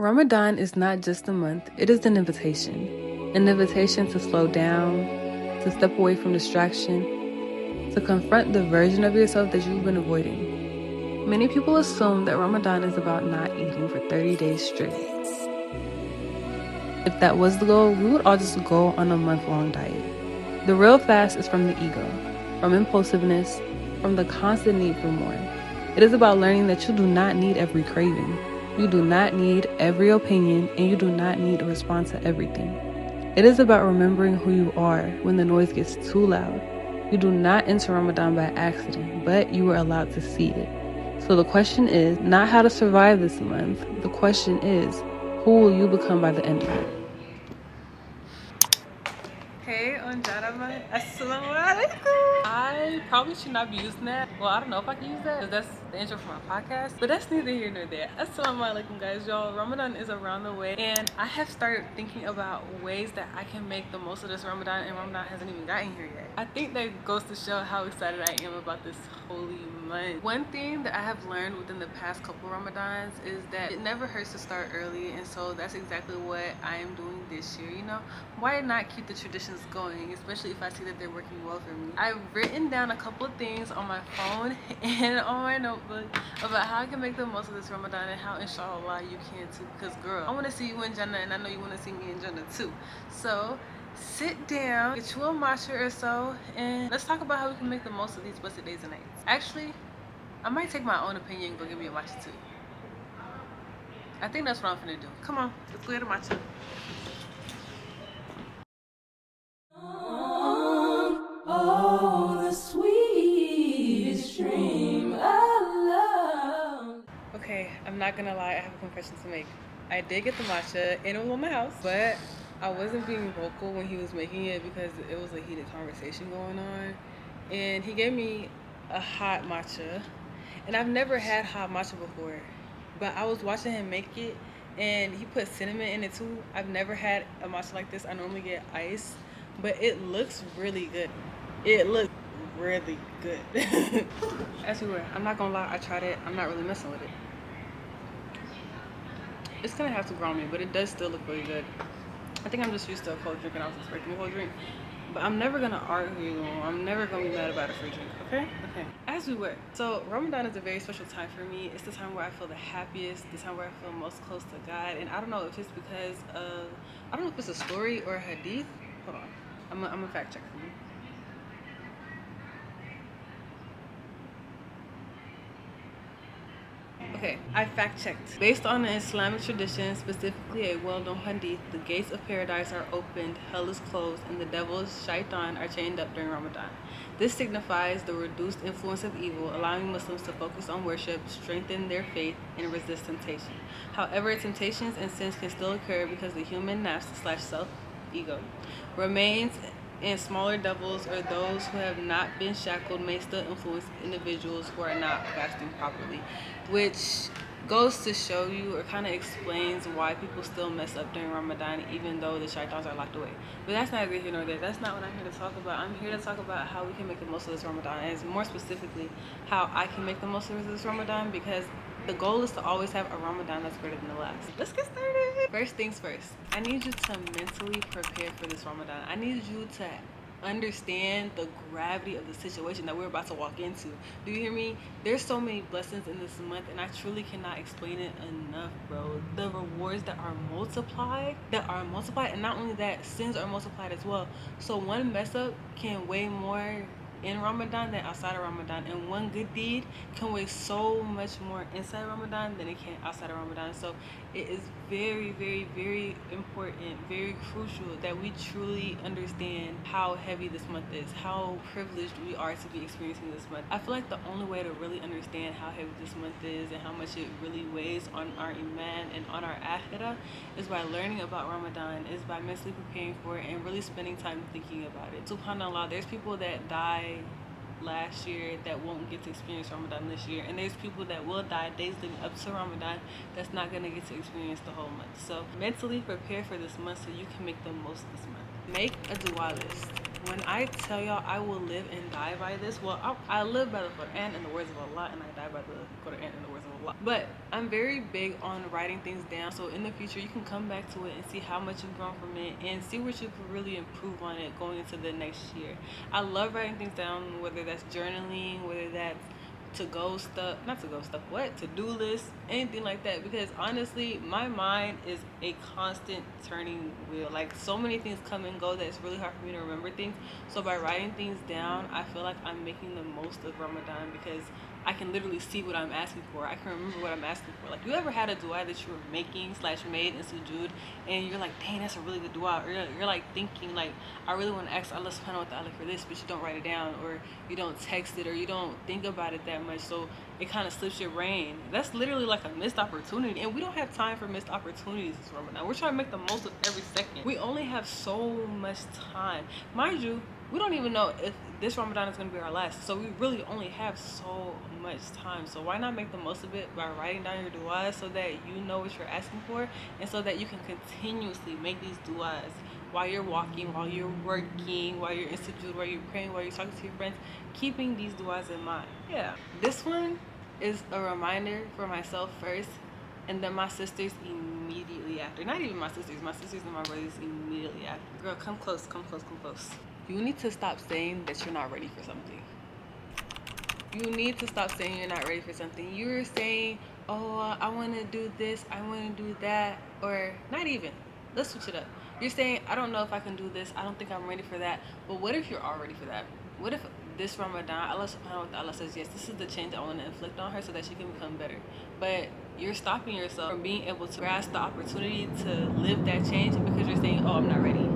Ramadan is not just a month, it is an invitation. An invitation to slow down, to step away from distraction, to confront the version of yourself that you've been avoiding. Many people assume that Ramadan is about not eating for 30 days straight. If that was the goal, we would all just go on a month-long diet. The real fast is from the ego, from impulsiveness, from the constant need for more. It is about learning that you do not need every craving. You do not need every opinion, and you do not need to respond to everything. It is about remembering who you are when the noise gets too loud. You do not enter Ramadan by accident, but you were allowed to see it. So the question is not how to survive this month. The question is, who will you become by the end of it? Hey, on Jaraman. Assalamu alaikum. I probably should not be using that. Well, I don't know if I can use that because that's the intro for my podcast, but that's neither here nor there. Assalamu alaikum, guys. Y'all, Ramadan is around the way, and I have started thinking about ways that I can make the most of this Ramadan, and Ramadan hasn't even gotten here yet. I think that goes to show how excited I am about this holy month. One thing that I have learned within the past couple Ramadans is that it never hurts to start early, and so that's exactly what I am doing this year. You know, why not keep the traditions going, especially if I see that they're working well for me. I've written down a couple of things on my phone and on my notebook about how I can make the most of this Ramadan and how inshallah you can too, because girl, I want to see you in Jannah and I know you want to see me in Jannah too. So sit down, get you a matcha or so, and let's talk about how we can make the most of these blessed days and nights. Actually, I might take my own opinion and go get me a matcha too. I think that's what I'm gonna do. Come on, let's go get a matcha. Oh, the sweetest dream of love. Okay, I'm not gonna lie, I have a confession to make. I did get the matcha and it was on my house, but I wasn't being vocal when he was making it because it was a heated conversation going on. And he gave me a hot matcha, and I've never had hot matcha before, but I was watching him make it and he put cinnamon in it too. I've never had a matcha like this. I normally get ice, but it looks really good. It looks really good. As we were, I'm not gonna lie, I tried it. I'm not really messing with it. It's gonna have to grow me, but it does still look really good. I think I'm just used to a cold drink and I was expecting a cold drink. But I'm never gonna argue. I'm never gonna be mad about a free drink, okay? Okay. As we were. So Ramadan is a very special time for me. It's the time where I feel the happiest, the time where I feel most close to God. And I don't know if it's because of, I don't know if it's a story or a hadith. Hold on. I'm a fact check for you. Okay, I fact checked. Based on the Islamic tradition, specifically a well-known hadith, the gates of paradise are opened, hell is closed, and the devils, shaitan, are chained up during Ramadan. This signifies the reduced influence of evil, allowing Muslims to focus on worship, strengthen their faith, and resist temptation. However, temptations and sins can still occur because the human nafs/self, ego, remains, and smaller devils or those who have not been shackled may still influence individuals who are not fasting properly, which goes to show you or kind of explains why people still mess up during Ramadan even though the shaitans are locked away. But that's neither here nor there. That's not what I'm here to talk about. I'm here to talk about how we can make the most of this Ramadan, and more specifically how I can make the most of this Ramadan, because the goal is to always have a Ramadan that's better than the last. Let's get started. First things first, I need you to mentally prepare for this Ramadan. I need you to understand the gravity of the situation that we're about to walk into. Do you hear me? There's so many blessings in this month, and I truly cannot explain it enough, bro. The rewards that are multiplied, and not only that, sins are multiplied as well. So one mess up can weigh more in Ramadan than outside of Ramadan, and one good deed can weigh so much more inside Ramadan than it can outside of Ramadan. So it is very, very, very important, very crucial that we truly understand how heavy this month is, how privileged we are to be experiencing this month. I feel like the only way to really understand how heavy this month is and how much it really weighs on our iman and on our akhirah is by learning about Ramadan, is by mentally preparing for it and really spending time thinking about it. SubhanAllah, there's people that die last year that won't get to experience Ramadan this year, and there's people that will die days leading up to Ramadan that's not gonna get to experience the whole month. So mentally prepare for this month so you can make the most of this month. Make a dua list. When I tell y'all I will live and die by this, well, I live by the Quran and the words of Allah, and I die by the Quran and the words of Allah. But I'm very big on writing things down, so in the future you can come back to it and see how much you've grown from it and see what you could really improve on it going into the next year. I love writing things down, whether that's journaling, whether that's to-do list, anything like that, because honestly my mind is a constant turning wheel. Like, so many things come and go that it's really hard for me to remember things. So by writing things down, I feel like I'm making the most of Ramadan, because I can literally see what I'm asking for. I can remember what I'm asking for. Like, you ever had a dua that you were making / made in sujood and you're like, dang, that's a really good dua, or you're like thinking like, I really want to ask Allah subhanahu wa ta'ala for this, but you don't write it down, or you don't text it, or you don't think about it that much, so it kind of slips your brain. That's literally like a missed opportunity, and we don't have time for missed opportunities this Ramadan. We're trying to make the most of every second. We only have so much time. Mind you, we don't even know if this Ramadan is going to be our last, so we really only have so much time. So why not make the most of it by writing down your du'as so that you know what you're asking for, and so that you can continuously make these du'as while you're walking, while you're working, while you're in sujood, while you're praying, while you're talking to your friends, keeping these du'as in mind. Yeah, this one is a reminder for myself first, and then my sisters immediately after. Not even my sisters and my brothers immediately after. Girl, come close, come close, come close. You need to stop saying that you're not ready for something. You need to stop saying you're not ready for something. You're saying, oh, I want to do this, I want to do that, or not even. Let's switch it up. You're saying, I don't know if I can do this, I don't think I'm ready for that. But what if you're all ready for that? What if this Ramadan, Allah subhanahu wa ta'ala says, yes, this is the change I want to inflict on her so that she can become better. But you're stopping yourself from being able to grasp the opportunity to live that change because you're saying, oh, I'm not ready.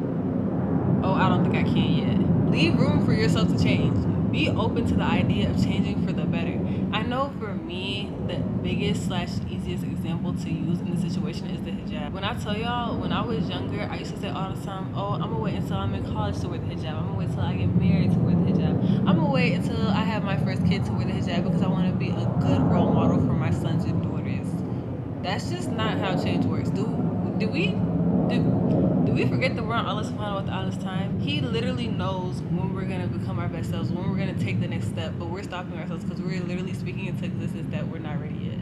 Oh, I don't think I can yet. Leave room for yourself to change. Be open to the idea of changing for the better. I know for me, the biggest / easiest example to use in this situation is the hijab. When I tell y'all, when I was younger, I used to say all the time, oh, I'm gonna wait until I'm in college to wear the hijab. I'm gonna wait until I get married to wear the hijab. I'm gonna wait until I have my first kid to wear the hijab because I want to be a good role model for my sons and daughters. That's just not how change works. Do we forget that we're on Allah subhanahu wa ta'ala's time? He literally knows when we're gonna become our best selves, when we're gonna take the next step, but we're stopping ourselves because we're literally speaking into existence that we're not ready yet.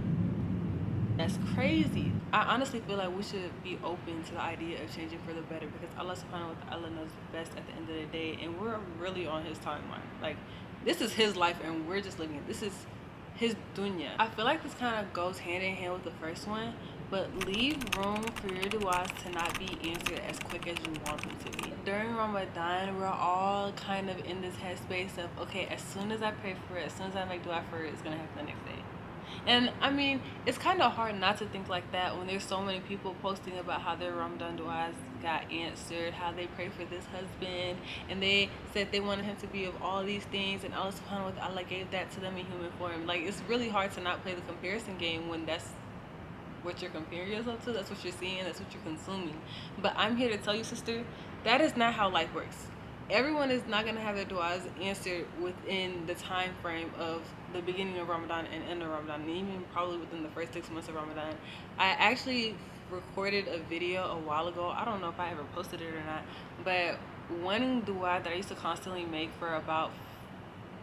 That's crazy. I honestly feel like we should be open to the idea of changing for the better, because Allah subhanahu wa ta'ala knows best at the end of the day, and we're really on his timeline. Like, this is his life and we're just living it. This is his dunya. I feel like this kind of goes hand in hand with the first one, but leave room for your du'as to not be answered as quick as you want them to be. During Ramadan, we're all kind of in this headspace of, okay, as soon as I pray for it, as soon as I make dua for it, it's gonna happen the next day. And I mean, it's kind of hard not to think like that when there's so many people posting about how their Ramadan du'as got answered, how they prayed for this husband, and they said they wanted him to be of all these things, and Allah subhanahu wa ta'ala gave that to them in human form. Like, it's really hard to not play the comparison game when that's what you're comparing yourself to, that's what you're seeing, that's what you're consuming. But I'm here to tell you, sister, that is not how life works. Everyone is not going to have their du'as answered within the time frame of the beginning of Ramadan and end of Ramadan, and even probably within the first 6 months of Ramadan. I actually recorded a video a while ago. I don't know if I ever posted it or not, but one dua that I used to constantly make for about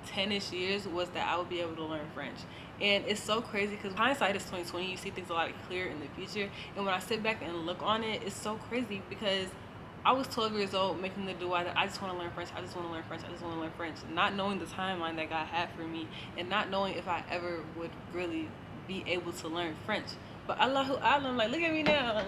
10-ish years was that I would be able to learn French. And it's so crazy because hindsight is 2020. You see things a lot clearer in the future, and when I sit back and look on it, it's so crazy because I was 12 years old making the dua that I just want to learn French, I just want to learn French, I just want to learn French, not knowing the timeline that God had for me, and not knowing if I ever would really be able to learn French. But Allahu Alam, like, look at me now.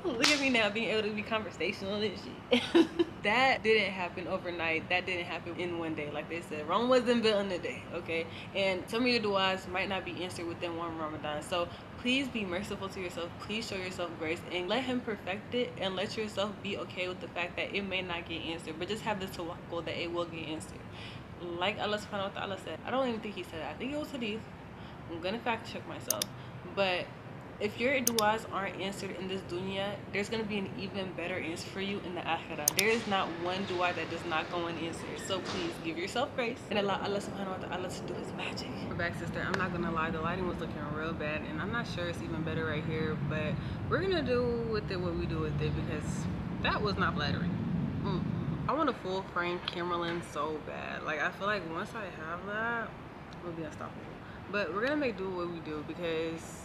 Look at me now being able to be conversational and shit. That didn't happen overnight. That didn't happen in one day. Like they said, Rome wasn't built in a day, okay? And some of your du'as might not be answered within one Ramadan. So please be merciful to yourself. Please show yourself grace and let him perfect it, and let yourself be okay with the fact that it may not get answered. But just have the tawakkul that it will get answered. Like Allah subhanahu wa ta'ala said. I don't even think he said that. I think it was hadith. I'm gonna fact check myself. But If your du'as aren't answered in this dunya, there's going to be an even better answer for you in the akhirah. There is not one dua that does not go unanswered. So please give yourself grace and allow Allah subhanahu wa ta'ala to do his magic. We're back, sister. I'm not going to lie. The lighting was looking real bad, and I'm not sure it's even better right here, but we're going to do with it what we do with it, because that was not flattering. I want a full frame camera lens so bad. Like, I feel like once I have that, we'll be unstoppable. But we're going to make do what we do, because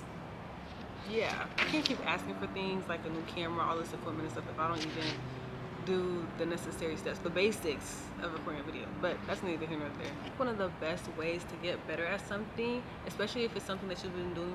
yeah, I can't keep asking for things like a new camera, all this equipment and stuff if I don't even do the necessary steps, the basics of recording a video. But that's neither here nor there. One of the best ways to get better at something, especially if it's something that you've been doing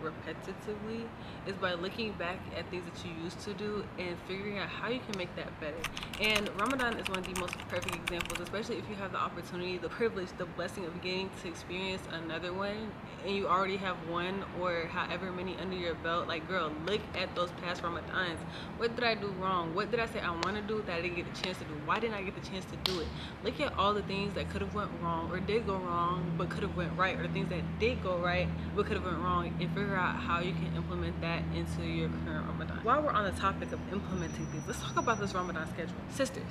repetitively, is by looking back at things that you used to do and figuring out how you can make that better. And Ramadan is one of the most perfect examples, especially if you have the opportunity, the privilege, the blessing of getting to experience another one, and you already have one or however many under your belt. Like, girl, look at those past Ramadans. What did I do wrong? What did I say I want to do that I didn't get the chance to do? Why didn't I get the chance to do it? Look at all the things that could have went wrong or did go wrong but could have went right, or the things that did go right but could have went wrong, and figure out how you can implement that into your current Ramadan. While we're on the topic of implementing things, let's talk about this Ramadan schedule. Sister,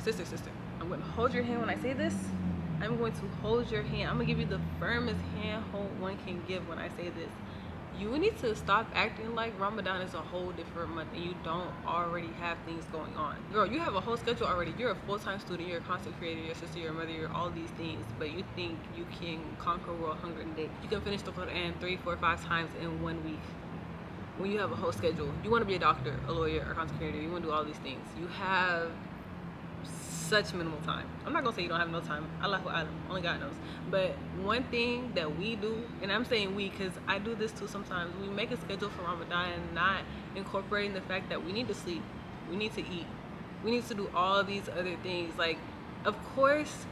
I'm going to hold your hand when I say this. I'm going to hold your hand. I'm going to give you the firmest handhold one can give when I say this. You need to stop acting like Ramadan is a whole different month and you don't already have things going on. Girl, you have a whole schedule already. You're a full-time student, you're a content creator, your sister, your mother, you're all these things, but you think you can conquer world hunger in a day. You can finish the Quran 3, 4, 5 times in 1 week. When you have a whole schedule, you want to be a doctor, a lawyer, or content creator, you want to do all these things. You have such minimal time. I'm not gonna say you don't have no time. Allahu Alam, only God knows. But one thing that we do, and I'm saying we because I do this too sometimes, we make a schedule for Ramadan, not incorporating the fact that we need to sleep, we need to eat, we need to do all these other things. Like, of course,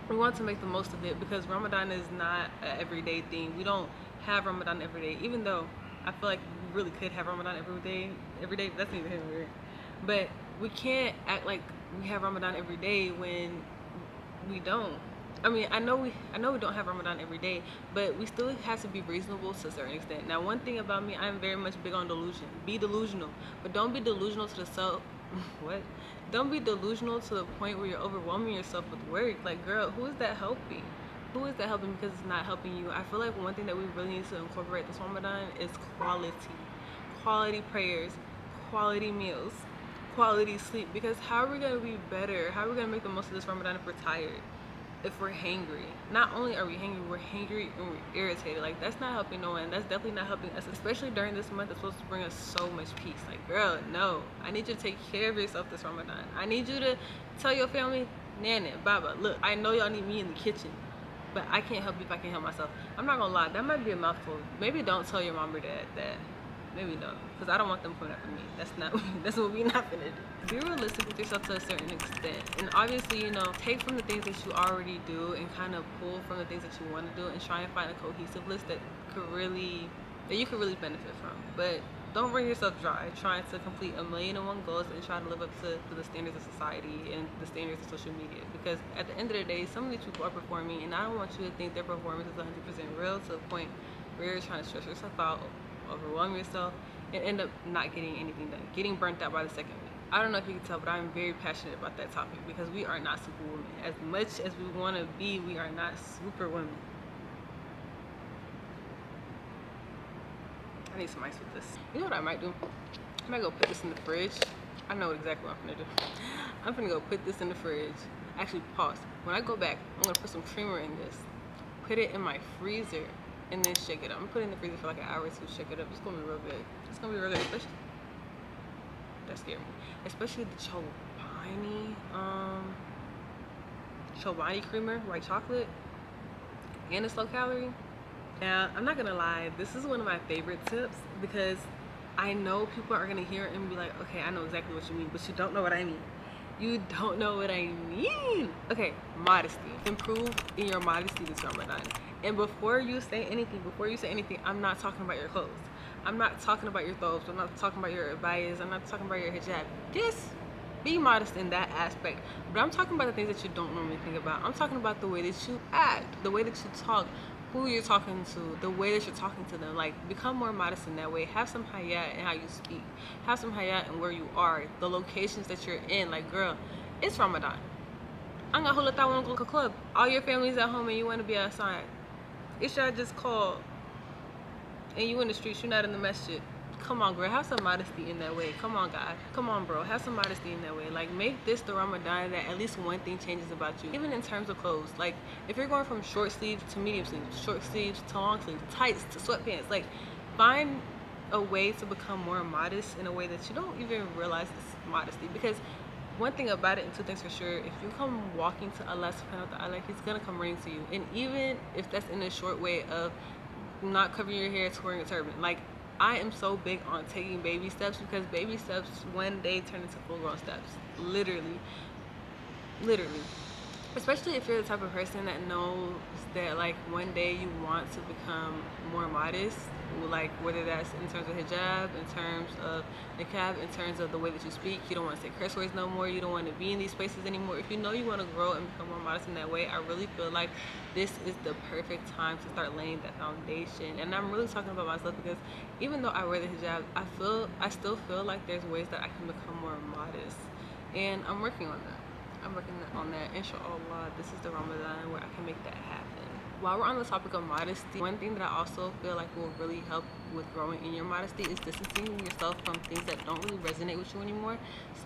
we want to make the most of it, because Ramadan is not an everyday thing. We don't have Ramadan every day, even though I feel like we really could have Ramadan every day, but that's neither here nor there. But we can't act like we have Ramadan every day when we don't. I mean, I know we don't have Ramadan every day, but we still have to be reasonable to a certain extent. Now, one thing about me, I'm very much big on delusion. Be delusional, but don't be delusional to the self. What? Don't be delusional to the point where you're overwhelming yourself with work. Like, girl, who is that helping? Who is that helping because it's not helping you? I feel like one thing that we really need to incorporate this Ramadan is quality prayers, quality meals, quality sleep. Because how are we going to be better? How are we going to make the most of this Ramadan if we're tired? If we're hangry? Not only are we hangry, we're hangry and we're irritated. Like, that's not helping no one. That's definitely not helping us, especially during this month. It's supposed to bring us so much peace. Like, girl, no, I need you to take care of yourself this Ramadan. I need you to tell your family, Nana, Baba, look, I know y'all need me in the kitchen, but I can't help you if I can't help myself. I'm not gonna lie, that might be a mouthful. Maybe don't tell your mom or dad that. Maybe don't, because I don't want them coming after me. That's what we're not gonna do. Be realistic with yourself to a certain extent, and obviously, you know, take from the things that you already do and kind of pull from the things that you want to do, and try and find a cohesive list that you could really benefit from. But don't bring yourself dry trying to complete 1,000,001 goals and try to live up to the standards of society and the standards of social media, because at the end of the day, some of these people are performing, and I don't want you to think their performance is 100% real, to the point where you're trying to stress yourself out, overwhelm yourself, and end up not getting anything done, getting burnt out by the second week. I don't know if you can tell, but I'm very passionate about that topic, because we are not superwomen. As much as we want to be, we are not superwomen. I need some ice with this. You know what I might do? I might go put this in the fridge. I know exactly what I'm gonna do. I'm gonna go put this in the fridge. Actually, pause. When I go back, I'm gonna put some creamer in this, put it in my freezer, and then shake it up. I'm gonna put it in the freezer for like an hour or two, shake it up. It's gonna be real good. It's gonna be real good, especially, that scared me. Especially the Chobani creamer, white chocolate, and it's low calorie. Now, I'm not gonna lie, this is one of my favorite tips, because I know people are gonna hear it and be like, okay, I know exactly what you mean, but you don't know what I mean. You don't know what I mean. Okay, modesty. Improve in your modesty this Ramadan. And before you say anything, I'm not talking about your clothes. I'm not talking about your thobes. I'm not talking about your abayas. I'm not talking about your hijab. Just be modest in that aspect. But I'm talking about the things that you don't normally think about. I'm talking about the way that you act, the way that you talk. who you're talking to, the way that you're talking to them. Like, become more modest in that way. Have some hayat in how you speak. Have some hayat in where you are, the locations that you're in. Like, girl, it's Ramadan. I'm gonna hold up, I wanna go to a club. All your family's at home and you wanna be outside. Isha just called and you in the streets, you're not in the masjid. Come on, girl, have some modesty in that way. Come on, God. Come on, bro, have some modesty in that way. Like, make this the Ramadan that at least one thing changes about you. Even in terms of clothes. Like, if you're going from short sleeves to medium sleeves, short sleeves to long sleeves, tights to sweatpants, like, find a way to become more modest in a way that you don't even realize it's modesty. Because one thing about it, and two things for sure, if you come walking to Allah subhanahu wa ta'ala, he's gonna come running to you. And even if that's in a short way of not covering your hair to wearing a turban, like, I am so big on taking baby steps, because baby steps one day turn into full grown steps. Literally. Especially if you're the type of person that knows that, like, one day you want to become more modest, like, whether that's in terms of hijab, in terms of niqab, in terms of the way that you speak. You don't want to say curse words no more. You don't want to be in these spaces anymore. If you know you want to grow and become more modest in that way, I really feel like this is the perfect time to start laying that foundation. And I'm really talking about myself, because even though I wear the hijab, I still feel like there's ways that I can become more modest, and I'm working on that. Inshallah, this is the Ramadan where I can make that happen. While we're on the topic of modesty, one thing that I also feel like will really help with growing in your modesty is distancing yourself from things that don't really resonate with you anymore, /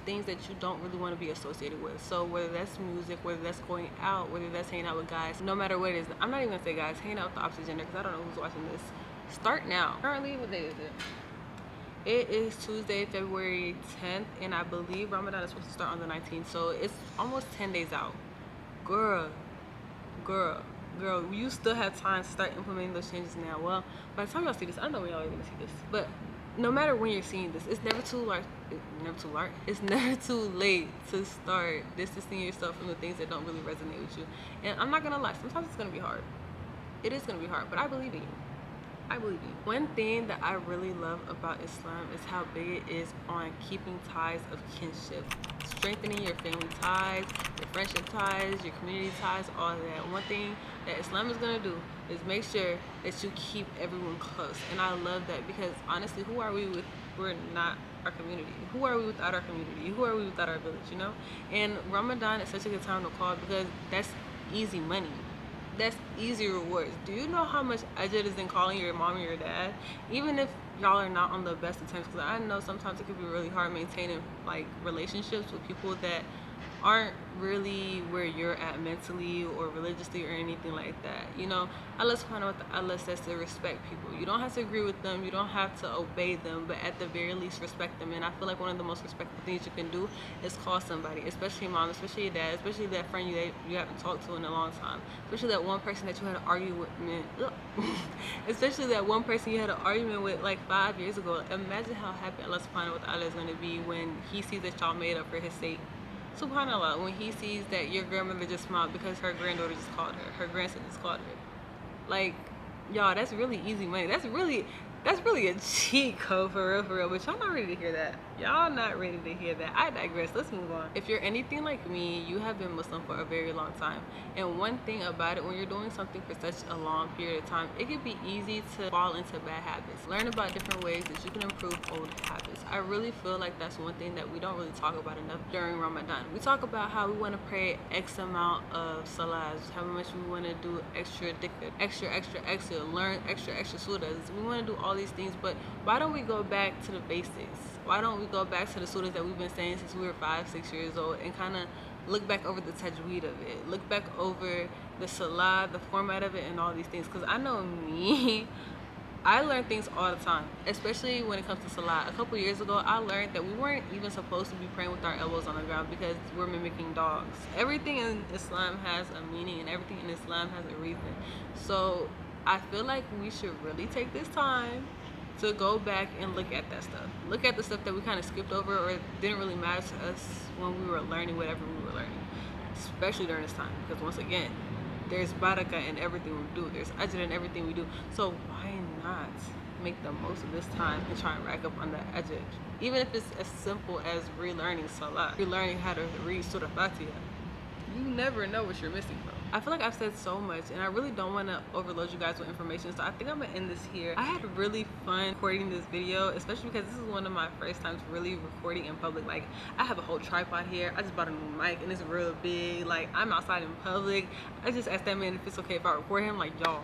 things that you don't really want to be associated with. So whether that's music, whether that's going out, whether that's hanging out with guys, no matter what it is. I'm not even gonna say guys, hanging out with the opposite gender, because I don't know who's watching this. Start now. Currently, what day is it? It is Tuesday, February 10th, and I believe Ramadan is supposed to start on the 19th, so it's almost 10 days out. Girl, you still have time to start implementing those changes now. Well, by the time y'all see this, I don't know when y'all are gonna see this, but no matter when you're seeing this, it's never too late to start distancing yourself from the things that don't really resonate with you. And I'm not gonna lie, sometimes it's gonna be hard. It is gonna be hard, but I believe in you. One thing that I really love about Islam is how big it is on keeping ties of kinship, strengthening your family ties, your friendship ties, your community ties, all of that. One thing that Islam is going to do is make sure that you keep everyone close. And I love that, because honestly, who are we with? We're not our community. Who are we without our community? Who are we without our village, you know? And Ramadan is such a good time to call, because that's easy money. That's easy rewards. Do you know how much ajr is in calling your mom or your dad? Even if y'all are not on the best of terms, because I know sometimes it can be really hard maintaining, like, relationships with people that aren't really where you're at mentally or religiously or anything like that. You know, Allah subhanahu wa ta'ala says to respect people. You don't have to agree with them, you don't have to obey them, but at the very least respect them. And I feel like one of the most respectful things you can do is call somebody, especially your mom, especially your dad, especially that friend you haven't talked to in a long time, especially that one person that you had an argument with, especially that one person you had an argument with like 5 years ago. Imagine how happy Allah subhanahu wa ta'ala is going to be when he sees that y'all made up for his sake. SubhanAllah, when he sees that your grandmother just smiled because her granddaughter just called her grandson just called her. Like, y'all, that's really easy money. That's really a cheat code, for real. But y'all not ready to hear that. Y'all not ready to hear that. I digress. Let's move on. If you're anything like me, you have been Muslim for a very long time. And one thing about it, when you're doing something for such a long period of time, it can be easy to fall into bad habits. Learn about different ways that you can improve old habits. I really feel like that's one thing that we don't really talk about enough during Ramadan. We talk about how we want to pray X amount of salahs, how much we want to do extra dhikr, extra, learn extra surahs. We want to do all these things, but why don't we go back to the basics? Why don't we go back to the surahs that we've been saying since we were 5-6 years old, and kind of look back over the tajweed of it, look back over the salah, the format of it, and all these things? Because I know me, I learn things all the time, especially when it comes to salah. A couple years ago, I learned that we weren't even supposed to be praying with our elbows on the ground because we're mimicking dogs. Everything in Islam has a meaning, and everything in Islam has a reason. So I feel like we should really take this time to go back and look at that stuff. Look at the stuff that we kind of skipped over or didn't really matter to us when we were learning whatever we were learning, especially during this time. Because once again, there's barakah in everything we do. There's ajr in everything we do. So why not make the most of this time and try and rack up on that ajr? Even if it's as simple as relearning salah, relearning how to read Surah Fatiha. You never know what you're missing, bro. I feel like I've said so much and I really don't want to overload you guys with information, so I think I'm gonna end this here. I had really fun recording this video, especially because this is one of my first times really recording in public. Like, I have a whole tripod here. I just bought a new mic and it's real big. Like, I'm outside in public. I just asked that man if it's okay if I record him. Like, y'all,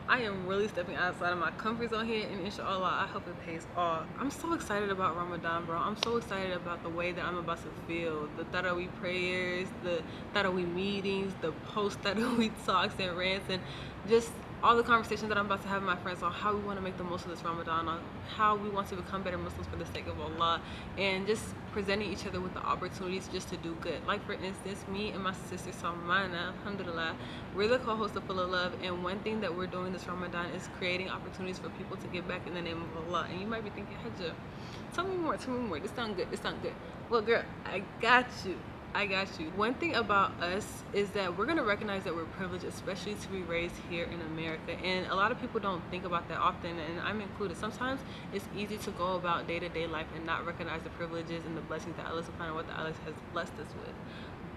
I am really stepping outside of my comfort zone here, and inshallah, I hope it pays off. I'm so excited about Ramadan, bro. I'm so excited about the way that I'm about to feel. The Tarawih prayers, the Tarawih meetings, the post-Tarawih talks and rants, and just all the conversations that I'm about to have with my friends on how we want to make the most of this Ramadan, on how we want to become better Muslims for the sake of Allah, and just presenting each other with the opportunities just to do good. Like, for instance, me and my sister Salmana, alhamdulillah, we're the co-hosts of Full of Love, and one thing that we're doing this Ramadan is creating opportunities for people to give back in the name of Allah. And you might be thinking, Hajja, tell me more, this sound good, Well, girl, I got you. One thing about us is that we're gonna recognize that we're privileged, especially to be raised here in America. And a lot of people don't think about that often, and I'm included. Sometimes it's easy to go about day-to-day life and not recognize the privileges and the blessings that Allah subhanahu wa ta'ala has blessed us with.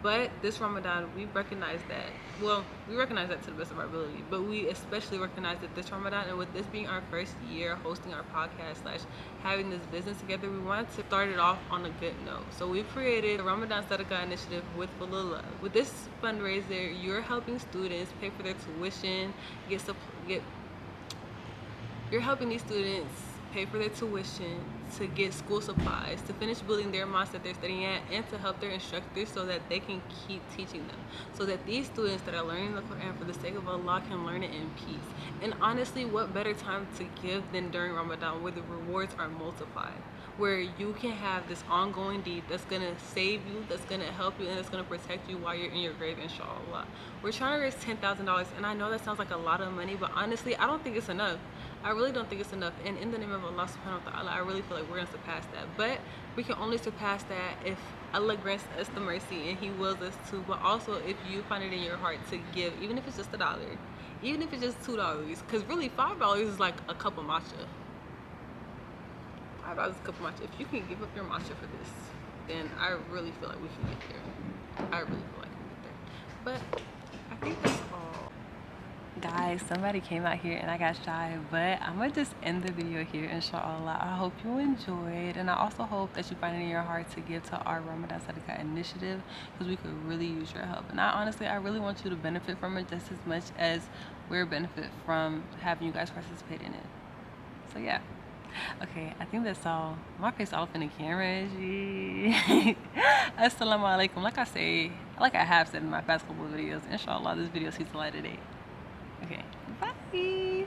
But this Ramadan, we recognize that. Well, we recognize that to the best of our ability, but we especially recognize that this Ramadan, and with this being our first year hosting our podcast / having this business together, we wanted to start it off on a good note. So we've created the Ramadan Sadaqah initiative with Full of Love. With this fundraiser, you're helping students pay for their tuition, you're helping these students pay for their tuition, to get school supplies, to finish building their mosque that they're studying at, and to help their instructors so that they can keep teaching them. So that these students that are learning the Quran for the sake of Allah can learn it in peace. And honestly, what better time to give than during Ramadan, where the rewards are multiplied, where you can have this ongoing deed that's gonna save you, that's gonna help you, and that's gonna protect you while you're in your grave, inshallah. We're trying to raise $10,000, and I know that sounds like a lot of money, but honestly, I don't think it's enough. I really don't think it's enough, and in the name of Allah subhanahu wa ta'ala, I really feel like we're gonna surpass that. But we can only surpass that if Allah grants us the mercy and He wills us to, but also if you find it in your heart to give, even if it's just $1, even if it's just $2, because really $5 is like a cup of matcha. $5 a cup of matcha. If you can give up your matcha for this, then I really feel like we can get there. I really feel like we can get there. But I think that's all. Guys, somebody came out here and I got shy, but I'm gonna just end the video here, inshallah. I hope you enjoyed, and I also hope that you find it in your heart to give to our Ramadan Sadaqah initiative, because we could really use your help. And I really want you to benefit from it just as much as we're benefit from having you guys participate in it. So yeah. Okay, I think that's all. My face all up in the camera. Assalamu alaikum. Like I have said in my past couple of videos, inshallah this video sees the light of day. Okay, bye.